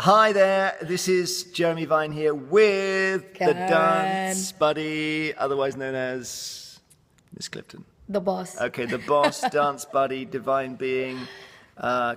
Hi there, this is Jeremy Vine here with Karen. the dance buddy, otherwise known as Miss Clifton. The boss. Okay, the boss, dance buddy, divine being,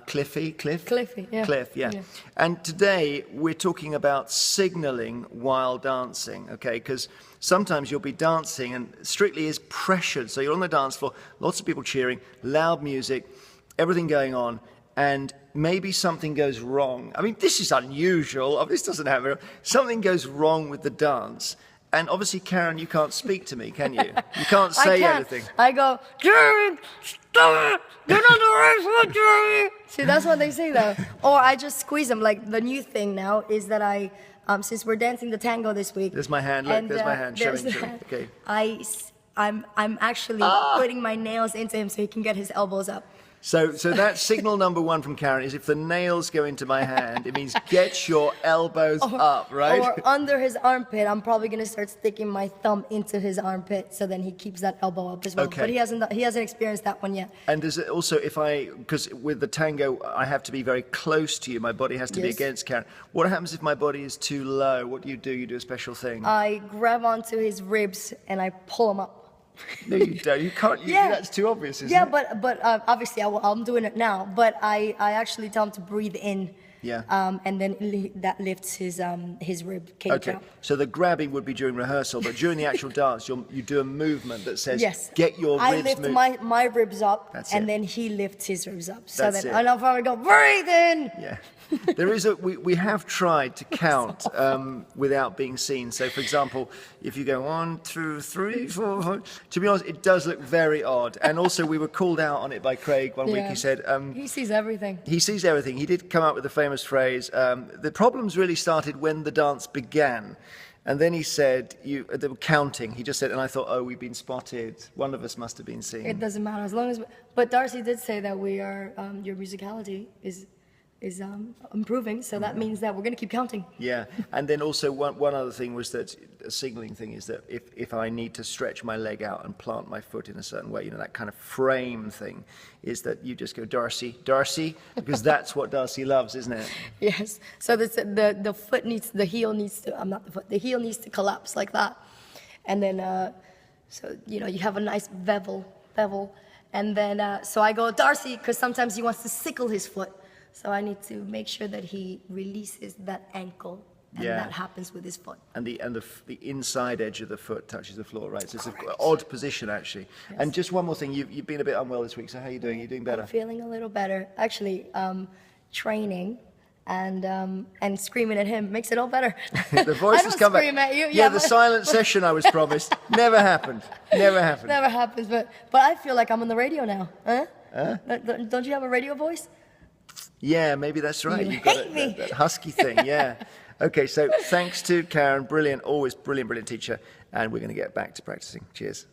Cliff? Cliffy, yeah. Cliff, yeah. And today we're talking about signaling while dancing, okay? Because sometimes you'll be dancing and Strictly is pressured. So you're on the dance floor, lots of people cheering, loud music, everything going on, and maybe something goes wrong. I mean, this is unusual. This doesn't happen. Something goes wrong with the dance. And obviously, Karen, you can't speak to me, can you? You can't say anything. I go, Jeremy, stop it! You're not the right foot, Jeremy! See, that's what they say, though. Or I just squeeze them. Like, the new thing now is that I, since we're dancing the tango this week. There's my hand, look, and, there's my hand, showing. Okay. I'm actually putting my nails into him so he can get his elbows up. So that's signal number one from Karen is if the nails go into my hand, it means get your elbows up, right? Or under his armpit, I'm probably going to start sticking my thumb into his armpit so then he keeps that elbow up as well. Okay. But he hasn't experienced that one yet. And does it also, because with the tango, I have to be very close to you, my body has to be against Karen. What happens if my body is too low? What do? You do a special thing? I grab onto his ribs and I pull him up. No, you don't. You can't. That's too obvious, isn't it? Yeah, but obviously I'm doing it now. But I actually tell him to breathe in. Yeah. And then that lifts his rib cage Okay. up. So the grabbing would be during rehearsal, but during the actual dance, you do a movement that says, yes. get your ribs I lift my ribs up, and then he lifts his ribs up. So That's then I'll probably go, breathe in. Yeah. There is we have tried to count without being seen. So, for example, if you go 1, 2, 3, 4, 5, to be honest, it does look very odd. And also, we were called out on it by Craig one week. He said he sees everything. He sees everything. He did come up with the famous phrase. The problems really started when the dance began. And then he said, they were counting. He just said, and I thought, oh, we've been spotted. One of us must have been seen. It doesn't matter as long as. But Darcy did say that we are. Your musicality is improving, so that means that we're going to keep counting. Yeah, and then also one other thing was that a signaling thing is that if I need to stretch my leg out and plant my foot in a certain way, that kind of frame thing, is that you just go Darcy, because that's what Darcy loves, isn't it? Yes. So the foot needs, the heel needs to, not the foot, the heel needs to collapse like that, and then so you have a nice bevel, and then so I go Darcy because sometimes he wants to sickle his foot. So I need to make sure that he releases that ankle, and that happens with his foot. And the inside edge of the foot touches the floor, right? So it's an odd position, actually. Yes. And just one more thing, you've been a bit unwell this week, so how are you doing? Are you doing better? I'm feeling a little better. Actually, training and screaming at him makes it all better. The voice has come back. I don't scream at you. Yeah, the silent session I was promised never happened. Never happened. Never happens, but I feel like I'm on the radio now. Huh? Don't you have a radio voice? Yeah, maybe that's right. You You've got hate me. that husky thing, yeah. Okay, so thanks to Karen, always brilliant teacher, and we're going to get back to practicing. Cheers.